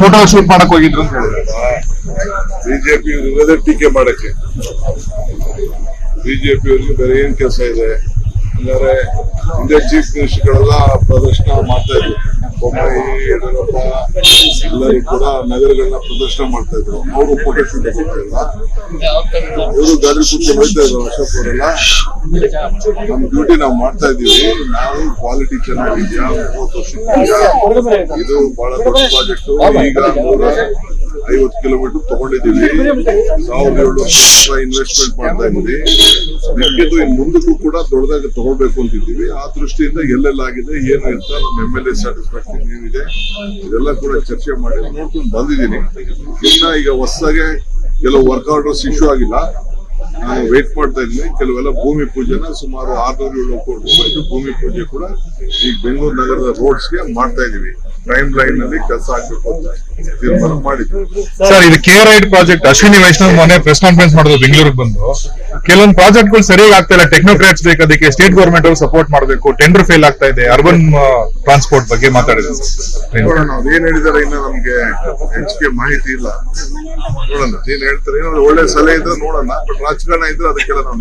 Photo shoot ಮಾಡಕ್ ಹೋಗಿದ್ರು ಅಂತ ಹೇಳಿದ್ರು. ಬಿಜೆಪಿ ಇರೋದೇ ಟೀಕೆ ಮಾಡಕ್ಕೆ. ಬಿಜೆಪಿ ಅವರಿಗೆ ಬೇರೆ ಏನ್ ಕೆಲಸ ಇದೆ? ಹಂಗಾರೆ ಹಿಂದೆ ಚೀಫ್ ಮಿನಿಸ್ಟರ್ಗಳೆಲ್ಲ ಪ್ರದರ್ಶನ ಮಾಡ್ತಾ ಇದ್ರು. ಬೊಮ್ಮಾಯಿ, ಯಡಿಯೂರಪ್ಪ ಎಲ್ಲರೂ ಕೂಡ ನಗರಗಳನ್ನ ಪ್ರದರ್ಶನ ಮಾಡ್ತಾ ಇದ್ರು. ಅವರು ಫೋಟೋ ಶೂಟ್ ಹೋಗ್ತಿಲ್ಲ, ಅವರು ಗಾಡಿ ಕೂತ್ಕೊಂಡು ಹೋಗ್ತಾ ಇದ್ರು. ಅಶೋಕ್ ಅವರೆಲ್ಲ ನಮ್ ಡ್ಯೂಟಿ ನಾವು ಮಾಡ್ತಾ ಇದೀವಿ. ನಾವು ಕ್ವಾಲಿಟಿ ಚೆನ್ನಾಗಿದ್ಯಾ, 30 ವರ್ಷ ಇದು ಬಹಳ ದೊಡ್ಡ ಪ್ರಾಜೆಕ್ಟ್. ಈಗ 150 ಕಿಲೋಮೀಟರ್ ತಗೊಂಡಿದೀವಿ. 1700 ಇನ್ವೆಸ್ಟ್ಮೆಂಟ್ ಮಾಡ್ತಾ ಇದೀವಿ. ಮಿಕ್ಕಿದ್ದು ಇನ್ ಮುಂದಕ್ಕೂ ಕೂಡ ದೊಡ್ಡದಾಗಿ ತಗೊಳ್ಬೇಕು ಅಂತಿದ್ದೀವಿ. ಆ ದೃಷ್ಟಿಯಿಂದ ಎಲ್ಲೆಲ್ಲಾಗಿದೆ ಏನು ಅಂತ ನಮ್ಮ MLA ಸ್ಯಾಟಿಸ್ಫ್ಯಾಕ್ಷನ್ ಏನಿದೆ ಇದೆಲ್ಲ ಕೂಡ ಚರ್ಚೆ ಮಾಡಿ ನೋಡ್ಕೊಂಡು ಬಂದಿದ್ದೀನಿ. ಇನ್ನ ಈಗ ಹೊಸದಾಗೆ ಕೆಲವು ವರ್ಕ್ ಆರ್ಡರ್ಸ್ ಇಶ್ಯೂ ಆಗಿಲ್ಲ, ನಾನು ವೇಟ್ ಮಾಡ್ತಾ ಇದ್ದೀನಿ. ಕೆಲವೆಲ್ಲ ಭೂಮಿ ಪೂಜೆನ ಸುಮಾರು 600-700 ಕೋಟಿ ರೂಪಾಯಿ ಭೂಮಿ ಪೂಜೆ ಕೂಡ ಈಗ ಬೆಂಗಳೂರು ನಗರದ ರೋಡ್ಸ್ಗೆ ಮಾಡ್ತಾ ಇದೀವಿ. ಟೈಮ್ ಲೈನ್ ನಲ್ಲಿ ಕೆಲಸ ಆಗ್ಬೇಕು ಅಂತ ತೀರ್ಮಾನ ಮಾಡಿದ್ವಿ. ಸರ್, ಇದು KRI ಪ್ರಾಜೆಕ್ಟ್ ಅಶ್ವಿನಿ ವೈಷ್ಣವ್ ಮೊನ್ನೆ ಪ್ರೆಸ್ ಕಾನ್ಫರೆನ್ಸ್ ಮಾಡಿದ್ರು ಬೆಂಗಳೂರಿಗೆ ಬಂದು. ಕೆಲವೊಂದು ಪ್ರಾಜೆಕ್ಟ್ಗಳು ಸರಿಯಾಗಿ ಆಗ್ತಾ ಇಲ್ಲ, ಟೆಕ್ನೋಕ್ರಾಟ್ಸ್ ಬೇಕು, ಅದಕ್ಕೆ ಸ್ಟೇಟ್ ಗವರ್ಮೆಂಟ್ ಅವರು ಸಪೋರ್ಟ್ ಮಾಡಬೇಕು, ಟೆಂಡರ್ ಫೇಲ್ ಆಗ್ತಾ ಇದೆ, ಅರ್ಬನ್ ಟ್ರಾನ್ಸ್ಪೋರ್ಟ್ ಬಗ್ಗೆ ಮಾತಾಡಿದ್ರು. ನೋಡೋಣ ಅವ್ರು ಏನ್ ಹೇಳಿದಾರೆ, ಇನ್ನ ನಮ್ಗೆ ಹೆಚ್ಚಿಗೆ ಮಾಹಿತಿ ಇಲ್ಲ. ನೋಡೋಣ ಏನ್ ಹೇಳ್ತಾರೆ. ಏನಾದ್ರು ಒಳ್ಳೆ ಸಲಹೆ ಇದ್ರೆ ನೋಡೋಣ, ಬಟ್ ರಾಜಕಾರಣ ಇದ್ರೆ ಅದಕ್ಕೆಲ್ಲ ನಾವು